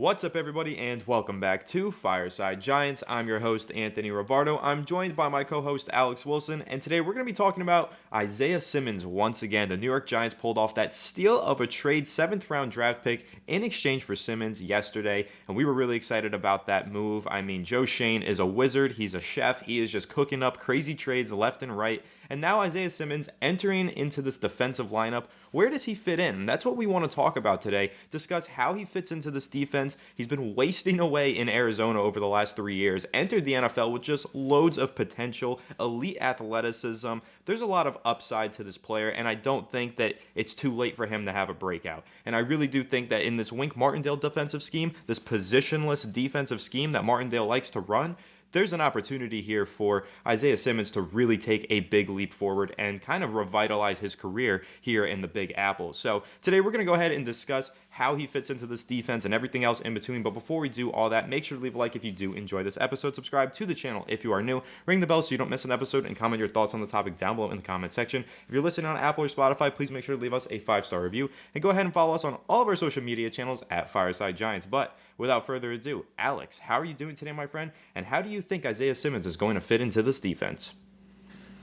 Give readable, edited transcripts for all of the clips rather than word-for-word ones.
What's up, everybody, and welcome back to Fireside Giants. I'm your host, Anthony Robardo. I'm joined by my co-host, Alex Wilson, and today we're going to be talking about Isaiah Simmons once again. The New York Giants pulled off that steal of a trade 7th-round draft pick in exchange for Simmons yesterday, and we were really excited about that move. I mean, Joe Schoen is a wizard. He's a chef. He is just cooking up crazy trades left and right, and now Isaiah Simmons entering into this defensive lineup. Where does he fit in? That's what we want to talk about today, discuss how he fits into this defense. He's been wasting away in Arizona over the last 3 years, entered the NFL with just loads of potential, elite athleticism. There's a lot of upside to this player, and I don't think that it's too late for him to have a breakout. And I really do think that in this Wink Martindale defensive scheme, this positionless defensive scheme that Martindale likes to run, there's an opportunity here for Isaiah Simmons to really take a big leap forward and kind of revitalize his career here in the Big Apple. So today we're going to go ahead and discuss how he fits into this defense and everything else in between. But before we do all that, make sure to leave a like if you do enjoy this episode. Subscribe to the channel if you are new. Ring the bell so you don't miss an episode, and comment your thoughts on the topic down below in the comment section. If you're listening on Apple or Spotify, please make sure to leave us a 5-star review. And go ahead and follow us on all of our social media channels at Fireside Giants. But without further ado, Alex, how are you doing today, my friend? And how do you think Isaiah Simmons is going to fit into this defense?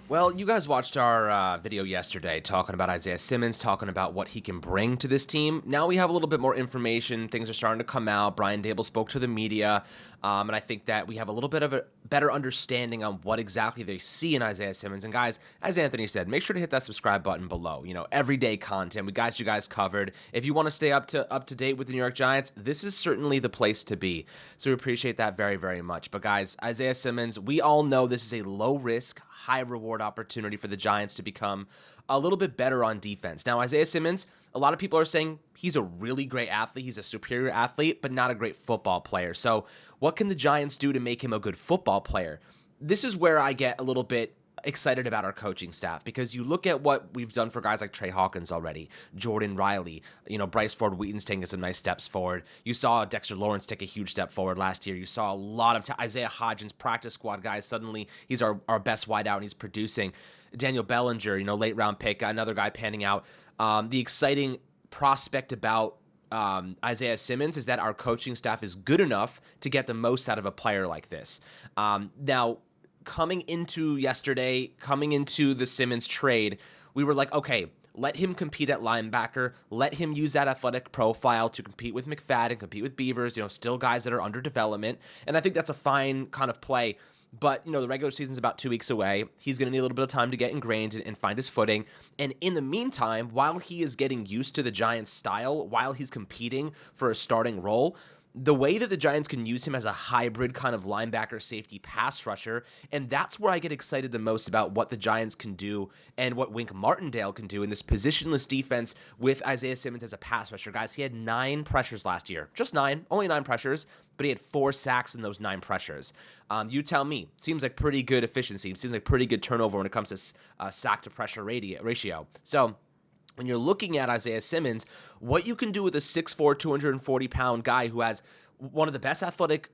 Well, you guys watched our video yesterday talking about Isaiah Simmons, talking about what he can bring to this team. Now we have a little bit more information. Things are starting to come out. Brian Dable spoke to the media, and I think that we have a little bit of a better understanding on what exactly they see in Isaiah Simmons. And guys, as Anthony said, make sure to hit that subscribe button below. You know, everyday content. We got you guys covered. If you want to stay up to date with the New York Giants, this is certainly the place to be. So we appreciate that very, very much. But guys, Isaiah Simmons, we all know this is a low risk, high reward opportunity for the Giants to become a little bit better on defense. Now, Isaiah Simmons, a lot of people are saying he's a really great athlete. He's a superior athlete, but not a great football player. So what can the Giants do to make him a good football player? This is where I get a little bit excited about our coaching staff, because you look at what we've done for guys like Trey Hawkins already, Jordan Riley, Bryce Ford Wheaton's taking some nice steps forward. You saw Dexter Lawrence take a huge step forward last year. You saw a lot of Isaiah Hodgins, practice squad guys. Suddenly he's our best wideout and he's producing. Daniel Bellinger, late round pick, another guy panning out. The exciting prospect about Isaiah Simmons is that our coaching staff is good enough to get the most out of a player like this. Now, coming into the Simmons trade, we were like, okay, let him compete at linebacker. Let him use that athletic profile to compete with McFadden, compete with Beavers, still guys that are under development. And I think that's a fine kind of play. But, the regular season's about 2 weeks away. He's going to need a little bit of time to get ingrained and find his footing. And in the meantime, while he is getting used to the Giants' style, while he's competing for a starting role, the way that the Giants can use him as a hybrid kind of linebacker, safety, pass rusher, and that's where I get excited the most about what the Giants can do and what Wink Martindale can do in this positionless defense with Isaiah Simmons as a pass rusher. Guys, he had 9 pressures last year. Just 9, only 9 pressures, but he had 4 sacks in those 9 pressures. You tell me. Seems like pretty good efficiency. Seems like pretty good turnover when it comes to sack-to-pressure ratio. So when you're looking at Isaiah Simmons, what you can do with a 6'4", 240-pound guy who has one of the best athletic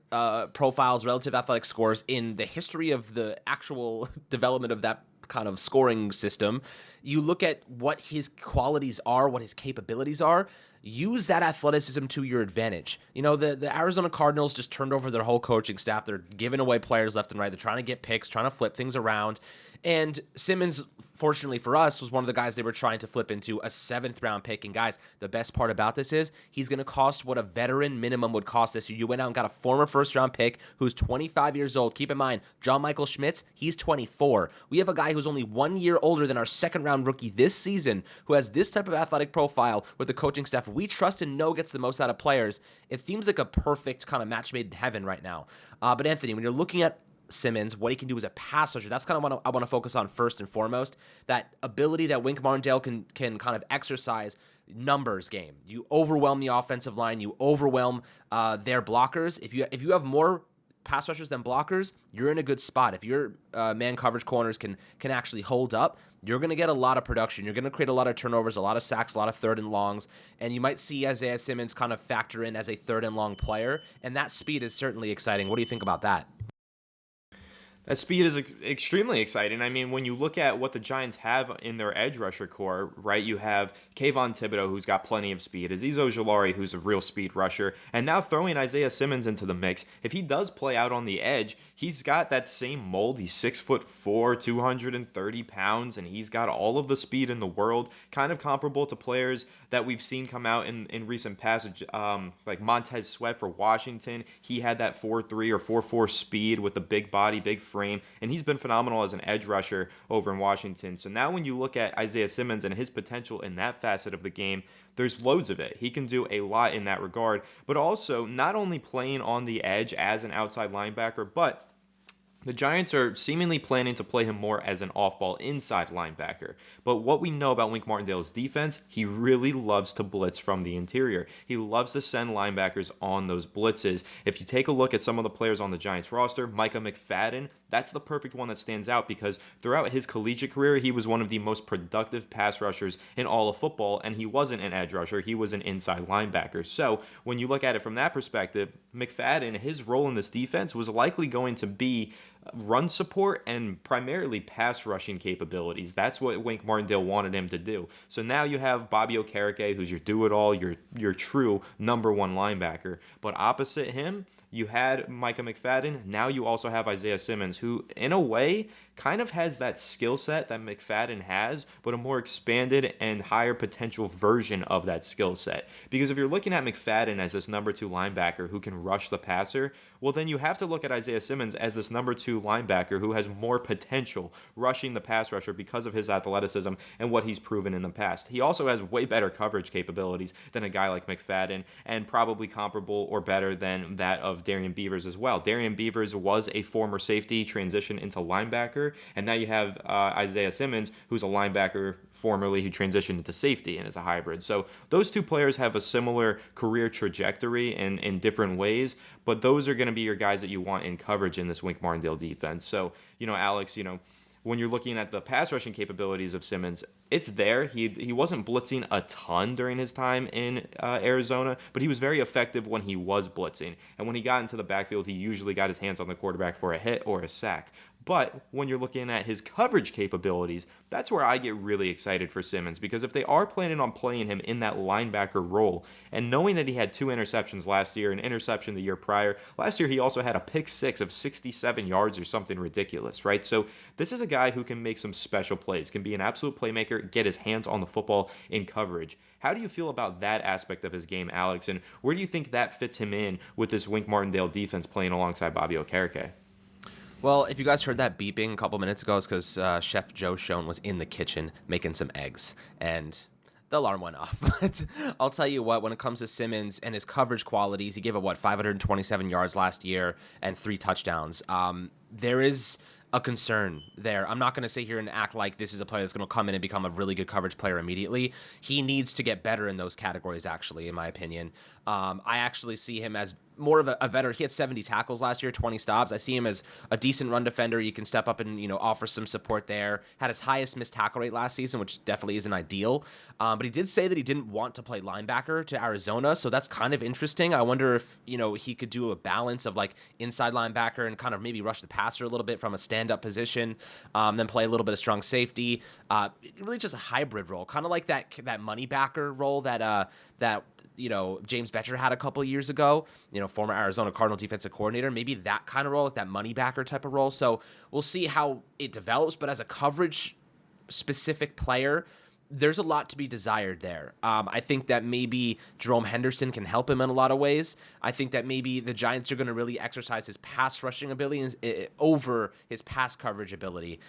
profiles, relative athletic scores in the history of the actual development of that kind of scoring system. You look at what his qualities are, what his capabilities are. Use that athleticism to your advantage. The Arizona Cardinals just turned over their whole coaching staff. They're giving away players left and right. They're trying to get picks, trying to flip things around. And Simmons, fortunately for us, was one of the guys they were trying to flip into a 7th-round pick. And guys, the best part about this is he's going to cost what a veteran minimum would cost this year. You went out and got a former first-round pick who's 25 years old. Keep in mind, John Michael Schmitz, he's 24. We have a guy who's only 1 year older than our second-round rookie this season who has this type of athletic profile with the coaching staff we trust and know gets the most out of players. It seems like a perfect kind of match made in heaven right now. But Anthony, when you're looking at Simmons, what he can do as a pass rusher, that's kind of what I want to focus on first and foremost. That ability that Wink Martindale can kind of exercise. Numbers game. You overwhelm the offensive line. You overwhelm their blockers. If you have more pass rushers than blockers, you're in a good spot. If your man coverage corners can actually hold up, you're going to get a lot of production. You're going to create a lot of turnovers, a lot of sacks, a lot of 3rd and longs, and you might see Isaiah Simmons kind of factor in as a 3rd and long player, and that speed is certainly exciting. What do you think about that? That speed is extremely exciting. I mean, when you look at what the Giants have in their edge rusher core, right, you have Kayvon Thibodeau, who's got plenty of speed, Azeez Ojulari, who's a real speed rusher, and now throwing Isaiah Simmons into the mix. If he does play out on the edge, he's got that same mold. He's 6'4", 230 pounds, and he's got all of the speed in the world, kind of comparable to players that we've seen come out in recent passage, like Montez Sweat for Washington. He had that 4.3 or 4.4 speed with the big body, big frame, and he's been phenomenal as an edge rusher over in Washington. So now when you look at Isaiah Simmons and his potential in that facet of the game, there's loads of it. He can do a lot in that regard, but also not only playing on the edge as an outside linebacker, but the Giants are seemingly planning to play him more as an off-ball inside linebacker. But what we know about Wink Martindale's defense, he really loves to blitz from the interior. He loves to send linebackers on those blitzes. If you take a look at some of the players on the Giants roster, Micah McFadden, that's the perfect one that stands out because throughout his collegiate career, he was one of the most productive pass rushers in all of football, and he wasn't an edge rusher, he was an inside linebacker. So when you look at it from that perspective, McFadden, his role in this defense was likely going to be run support and primarily pass rushing capabilities. That's what Wink Martindale wanted him to do. So now you have Bobby Okereke, who's your do-it-all, your true number one linebacker. But opposite him, you had Micah McFadden. Now you also have Isaiah Simmons, who in a way kind of has that skill set that McFadden has, but a more expanded and higher potential version of that skill set. Because if you're looking at McFadden as this number two linebacker who can rush the passer, well, then you have to look at Isaiah Simmons as this number two linebacker who has more potential rushing the pass rusher because of his athleticism and what he's proven in the past. He also has way better coverage capabilities than a guy like McFadden, and probably comparable or better than that of Darian Beavers as well. Darian Beavers was a former safety, transitioned into linebacker, and now you have Isaiah Simmons, who's a linebacker formerly who transitioned into safety and is a hybrid. So those two players have a similar career trajectory in different ways, but those are going to be your guys that you want in coverage in this Wink Martindale defense. So, Alex, when you're looking at the pass rushing capabilities of Simmons, it's there. He wasn't blitzing a ton during his time in Arizona, but he was very effective when he was blitzing. And when he got into the backfield, he usually got his hands on the quarterback for a hit or a sack. But when you're looking at his coverage capabilities, that's where I get really excited for Simmons, because if they are planning on playing him in that linebacker role, and knowing that he had 2 interceptions last year, an interception the year prior, last year he also had a pick six of 67 yards or something ridiculous, right? So this is a guy who can make some special plays, can be an absolute playmaker, get his hands on the football in coverage. How do you feel about that aspect of his game, Alex? And where do you think that fits him in with this Wink Martindale defense playing alongside Bobby Okereke? Well, if you guys heard that beeping a couple minutes ago, it's because Chef Joe Schoen was in the kitchen making some eggs, and the alarm went off. But I'll tell you what, when it comes to Simmons and his coverage qualities, he gave up, 527 yards last year and 3 touchdowns. There is a concern there. I'm not going to sit here and act like this is a player that's going to come in and become a really good coverage player immediately. He needs to get better in those categories, actually, in my opinion. I actually see him as more of a better. He had 70 tackles last year, 20 stops. I see him as a decent run defender. You can step up and offer some support there. Had his highest missed tackle rate last season, which definitely isn't ideal. But he did say that he didn't want to play linebacker to Arizona, so that's kind of interesting. I wonder if he could do a balance of like inside linebacker and kind of maybe rush the passer a little bit from a stand-up position, then play a little bit of strong safety. Really just a hybrid role, kind of like that money backer role that James Betcher had a couple of years ago, former Arizona Cardinal defensive coordinator, maybe that kind of role, like that money backer type of role. So we'll see how it develops, but as a coverage specific player, there's a lot to be desired there. I think that maybe Jerome Henderson can help him in a lot of ways. I think that maybe the Giants are going to really exercise his pass rushing ability over his pass coverage ability.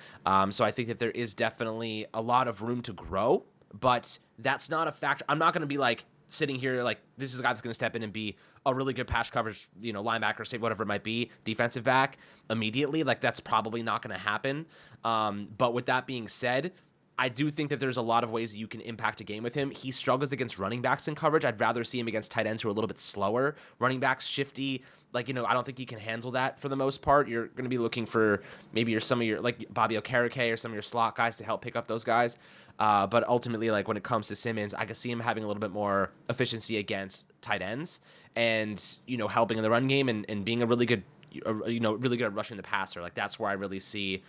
So I think that there is definitely a lot of room to grow, but that's not a factor. I'm not going to be like, sitting here like this is a guy that's going to step in and be a really good pass coverage, linebacker, safety, whatever it might be, defensive back immediately. Like that's probably not going to happen. But with that being said, I do think that there's a lot of ways that you can impact a game with him. He struggles against running backs in coverage. I'd rather see him against tight ends who are a little bit slower. Running backs, shifty. I don't think he can handle that for the most part. You're going to be looking for maybe some of your, like Bobby Okereke or some of your slot guys to help pick up those guys. But ultimately, like when it comes to Simmons, I can see him having a little bit more efficiency against tight ends and, helping in the run game and being a really good really good at rushing the passer. Like that's where I really see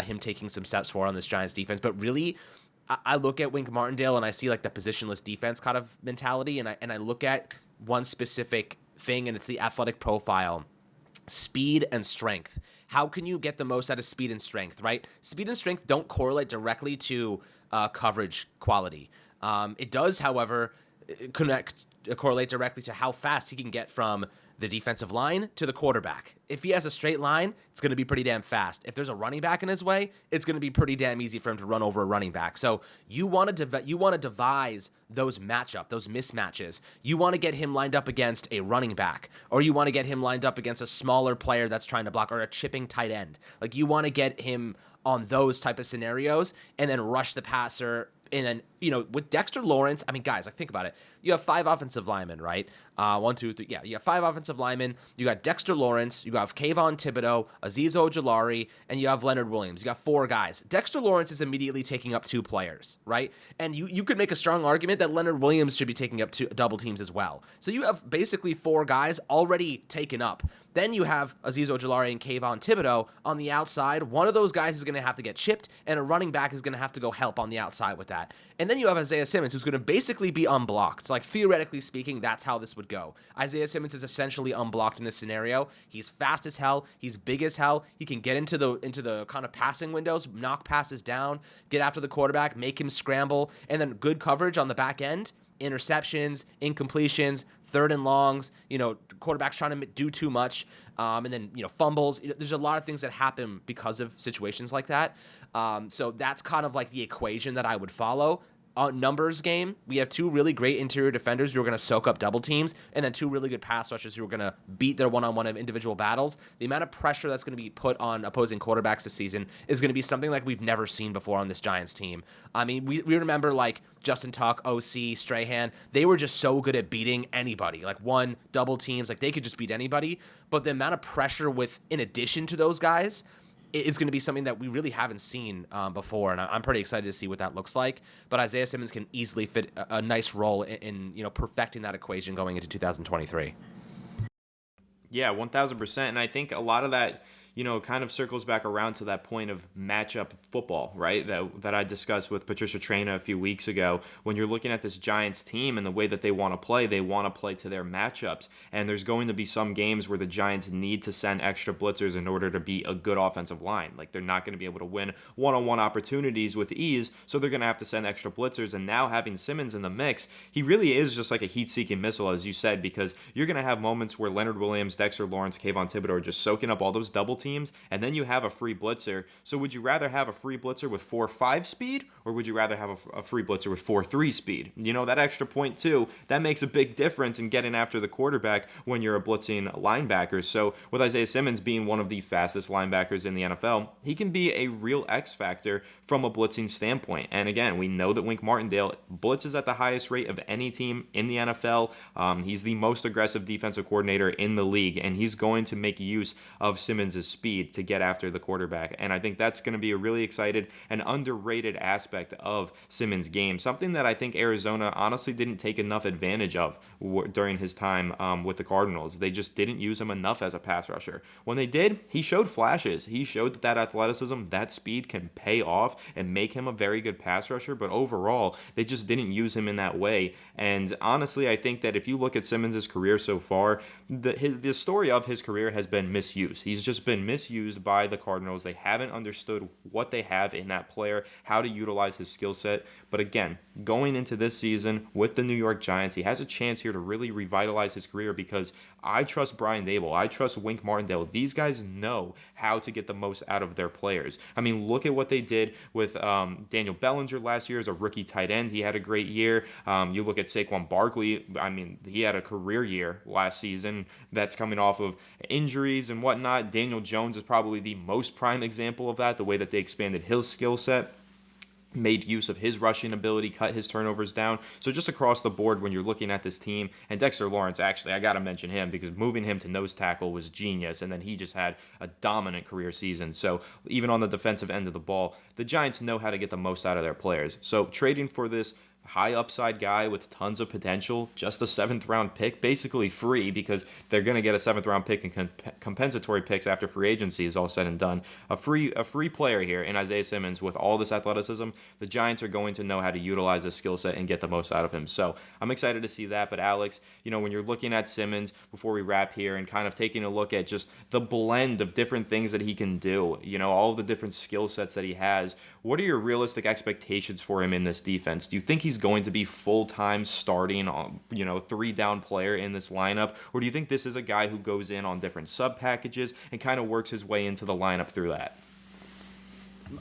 him taking some steps forward on this Giants defense. But really, I look at Wink Martindale and I see like the positionless defense kind of mentality, and I look at one specific thing, and it's the athletic profile. Speed and strength. How can you get the most out of speed and strength, right? Speed and strength don't correlate directly to coverage quality. It does, however, correlate directly to how fast he can get from the defensive line to the quarterback. If he has a straight line, it's going to be pretty damn fast. If there's a running back in his way, it's going to be pretty damn easy for him to run over a running back. So you want to devise those mismatches. You want to get him lined up against a running back, or you want to get him lined up against a smaller player that's trying to block, or a chipping tight end. Like you want to get him on those type of scenarios and then rush the passer. And then, with Dexter Lawrence, I mean, guys, like think about it. You have 5 offensive linemen, right? 1, 2, 3. Yeah, you have 5 offensive linemen. You got Dexter Lawrence. You have Kayvon Thibodeau, Azeez Ojulari, and you have Leonard Williams. You got 4 guys. Dexter Lawrence is immediately taking up 2 players, right? And you could make a strong argument that Leonard Williams should be taking up 2 double teams as well. So you have basically 4 guys already taken up. Then you have Azeez Ojulari and Kayvon Thibodeau on the outside. One of those guys is going to have to get chipped, and a running back is going to have to go help on the outside with that. And then you have Isaiah Simmons, who's going to basically be unblocked. Like, theoretically speaking, that's how this would go. Isaiah Simmons is essentially unblocked in this scenario. He's fast as hell. He's big as hell. He can get into the kind of passing windows, knock passes down, get after the quarterback, make him scramble, and then good coverage on the back end. Interceptions, incompletions, 3rd and longs, quarterbacks trying to do too much, and then, fumbles. There's a lot of things that happen because of situations like that. So that's kind of like the equation that I would follow. Numbers game, we have 2 really great interior defenders who are going to soak up double teams, and then 2 really good pass rushers who are going to beat their one-on-one individual battles. The amount of pressure that's going to be put on opposing quarterbacks this season is going to be something like we've never seen before on this Giants team. I mean, we remember like Justin Tuck, OC, Strahan. They were just so good at beating anybody, like one double teams, like they could just beat anybody. But the amount of pressure in addition to those guys, it's going to be something that we really haven't seen before, and I'm pretty excited to see what that looks like. But Isaiah Simmons can easily fit a nice role in perfecting that equation going into 2023. Yeah, 1,000%. And I think a lot of that, kind of circles back around to that point of matchup football, right? That I discussed with Patricia Traina a few weeks ago. When you're looking at this Giants team and the way that they want to play to their matchups. And there's going to be some games where the Giants need to send extra blitzers in order to be a good offensive line. Like they're not going to be able to win one-on-one opportunities with ease, so they're going to have to send extra blitzers. And now having Simmons in the mix, he really is just like a heat-seeking missile, as you said, because you're going to have moments where Leonard Williams, Dexter Lawrence, Kayvon Thibodeau are just soaking up all those double teams, and then you have a free blitzer. So would you rather have a free blitzer with 4.5 speed, or would you rather have a free blitzer with 4.3 speed? That extra 0.2, that makes a big difference in getting after the quarterback when you're a blitzing linebacker. So with Isaiah Simmons being one of the fastest linebackers in the NFL, he can be a real X factor from a blitzing standpoint. And again, we know that Wink Martindale blitzes at the highest rate of any team in the NFL. He's the most aggressive defensive coordinator in the league, and he's going to make use of Simmons' speed to get after the quarterback. And I think that's going to be a really excited and underrated aspect of Simmons' game, something that I think Arizona honestly didn't take enough advantage of during his time with the Cardinals. They just didn't use him enough as a pass rusher. When they did, he showed flashes. He showed that athleticism, that speed can pay off and make him a very good pass rusher, but overall, they just didn't use him in that way. And honestly, I think that if you look at Simmons' career so far, the story of his career has been misuse. He's just been misused by the Cardinals. They haven't understood what they have in that player, how to utilize his skill set. But again, going into this season with the New York Giants, he has a chance here to really revitalize his career, because I trust Brian Daboll. I trust Wink Martindale. These guys know how to get the most out of their players. I mean, look at what they did with Daniel Bellinger last year as a rookie tight end. He had a great year. You look at Saquon Barkley. I mean, he had a career year last season. That's coming off of injuries and whatnot. Daniel Jones is probably the most prime example of that, the way that they expanded his skill set, made use of his rushing ability, cut his turnovers down. So just across the board, when you're looking at this team, and Dexter Lawrence, actually, I got to mention him because moving him to nose tackle was genius, and then he just had a dominant career season. So even on the defensive end of the ball, the Giants know how to get the most out of their players. So trading for this high upside guy with tons of potential, just a 7th-round pick, basically free because they're going to get a 7th-round pick and compensatory picks after free agency is all said and done. A free player here in Isaiah Simmons with all this athleticism. The Giants are going to know how to utilize his skill set and get the most out of him. So I'm excited to see that. But Alex, when you're looking at Simmons, before we wrap here and kind of taking a look at just the blend of different things that he can do, all of the different skill sets that he has, what are your realistic expectations for him in this defense? Do you think he's going to be full-time starting, 3-down player in this lineup? Or do you think this is a guy who goes in on different sub-packages and kind of works his way into the lineup through that?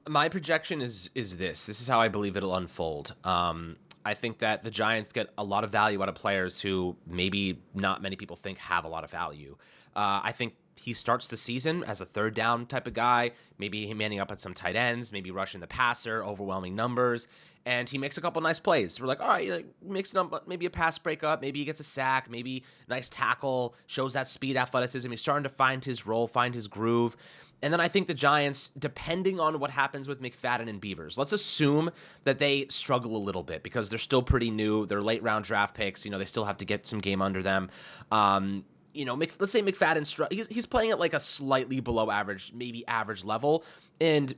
My projection is this. This is how I believe it'll unfold. I think that the Giants get a lot of value out of players who maybe not many people think have a lot of value. I think he starts the season as a 3rd-down type of guy, maybe manning up at some tight ends, maybe rushing the passer, overwhelming numbers, and he makes a couple nice plays. We're like, all right, makes maybe a pass breakup, maybe he gets a sack, maybe nice tackle, shows that speed, athleticism. He's starting to find his role, find his groove. And then I think the Giants, depending on what happens with McFadden and Beavers, let's assume that they struggle a little bit because they're still pretty new. They're late-round draft picks. They still have to get some game under them. Let's say McFadden, he's playing at like a slightly below average, maybe average level. And,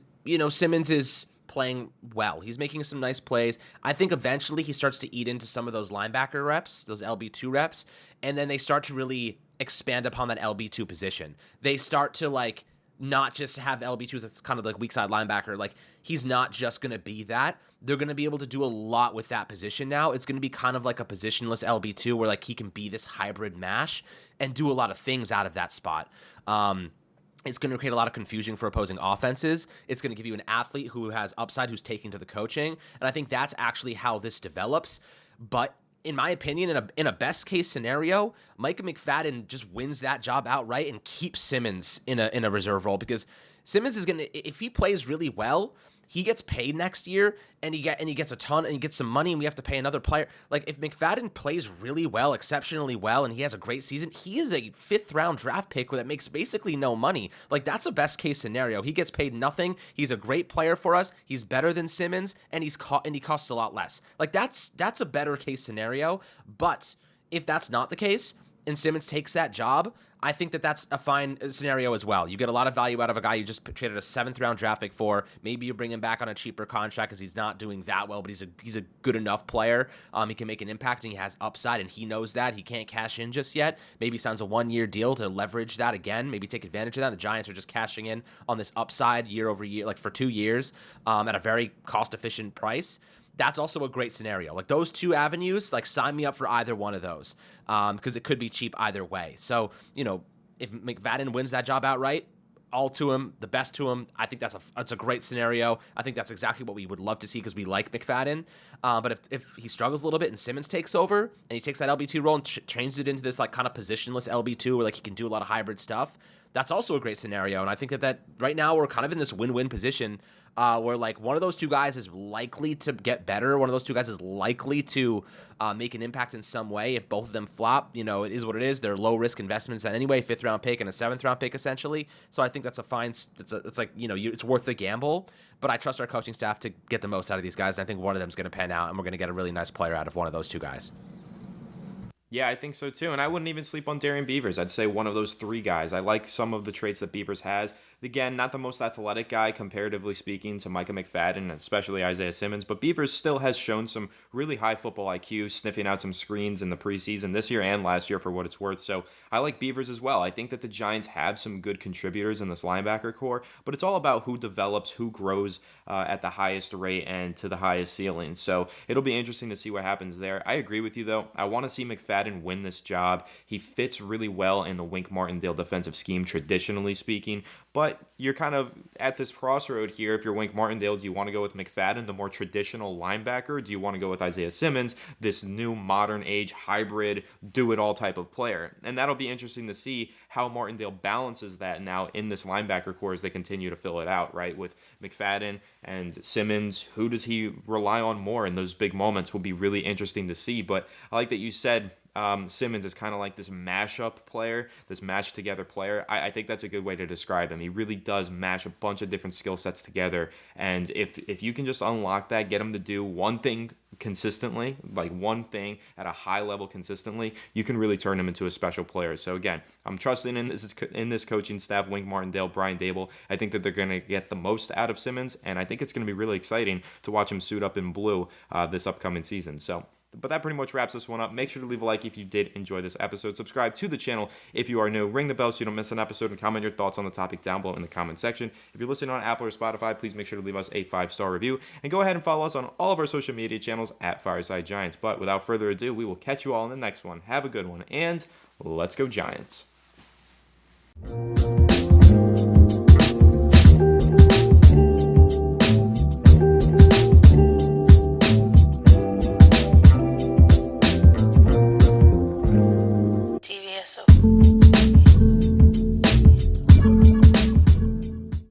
Simmons is playing well. He's making some nice plays. I think eventually he starts to eat into some of those linebacker reps, those LB2 reps, and then they start to really expand upon that LB2 position. They start to not just have LB2s, it's kind of like weak side linebacker. Like, he's not just going to be that. They're going to be able to do a lot with that position now. It's going to be kind of like a positionless LB2 where he can be this hybrid mash and do a lot of things out of that spot. It's going to create a lot of confusion for opposing offenses. It's going to give you an athlete who has upside, who's taking to the coaching. And I think that's actually how this develops. But in my opinion, in a best case scenario, Micah McFadden just wins that job outright and keeps Simmons in a reserve role, because Simmons is gonna, if he plays really well, he gets paid next year, and he gets a ton, and he gets some money, and we have to pay another player. Like, if McFadden plays really well, exceptionally well, and he has a great season, he is a 5th-round draft pick that makes basically no money. Like, that's a best-case scenario. He gets paid nothing. He's a great player for us. He's better than Simmons, and he costs a lot less. Like, that's a better-case scenario. But if that's not the case, and Simmons takes that job, I think that that's a fine scenario as well. You get a lot of value out of a guy you just traded a 7th-round draft pick for. Maybe you bring him back on a cheaper contract because he's not doing that well, but he's a good enough player. He can make an impact, and he has upside, and he knows that. He can't cash in just yet. Maybe signs a 1-year deal to leverage that again. Maybe take advantage of that. The Giants are just cashing in on this upside year over year, like for 2 years, at a very cost-efficient price. That's also a great scenario. Like, those two avenues, sign me up for either one of those, because it could be cheap either way. So, if McFadden wins that job outright, all to him, the best to him, I think that's a great scenario. I think that's exactly what we would love to see because we like McFadden. But if he struggles a little bit and Simmons takes over and he takes that LB2 role and changes it into this kind of positionless LB2 where he can do a lot of hybrid stuff, that's also a great scenario. And I think that right now we're kind of in this win-win position where one of those two guys is likely to get better. One of those two guys is likely to make an impact in some way. If both of them flop, it is what it is. They're low-risk investments anyway, 5th-round pick and a 7th-round pick essentially. So I think that's a fine. It's worth the gamble. But I trust our coaching staff to get the most out of these guys. And I think one of them is going to pan out, and we're going to get a really nice player out of one of those two guys. Yeah, I think so too. And I wouldn't even sleep on Darian Beavers. I'd say one of those 3 guys. I like some of the traits that Beavers has. Again, not the most athletic guy, comparatively speaking, to Micah McFadden, especially Isaiah Simmons. But Beavers still has shown some really high football IQ, sniffing out some screens in the preseason this year and last year for what it's worth. So I like Beavers as well. I think that the Giants have some good contributors in this linebacker core. But it's all about who develops, who grows at the highest rate and to the highest ceiling. So it'll be interesting to see what happens there. I agree with you, though. I want to see McFadden win this job. He fits really well in the Wink Martindale defensive scheme, traditionally speaking. But you're kind of at this crossroad here. If you're Wink Martindale, do you want to go with McFadden, the more traditional linebacker? Do you want to go with Isaiah Simmons, this new modern age hybrid, do-it-all type of player? And that'll be interesting to see how Martindale balances that now in this linebacker core as they continue to fill it out, right? With McFadden and Simmons, who does he rely on more in those big moments will be really interesting to see. But I like that you said Simmons is kind of like this mashup player, this match together player. I think that's a good way to describe him. He really does mash a bunch of different skill sets together, and if you can just unlock that, get him to do one thing consistently, like one thing at a high level consistently, you can really turn him into a special player. So again, I'm trusting in this coaching staff, Wink Martindale, Brian Dable. I think that they're going to get the most out of Simmons, and I think it's going to be really exciting to watch him suit up in blue this upcoming season. So, but that pretty much wraps this one up. Make sure to leave a like if you did enjoy this episode. Subscribe to the channel if you are new. Ring the bell so you don't miss an episode, and comment your thoughts on the topic down below in the comment section. If you're listening on Apple or Spotify, please make sure to leave us a 5-star review. And go ahead and follow us on all of our social media channels at Fireside Giants. But without further ado, we will catch you all in the next one. Have a good one, and let's go Giants.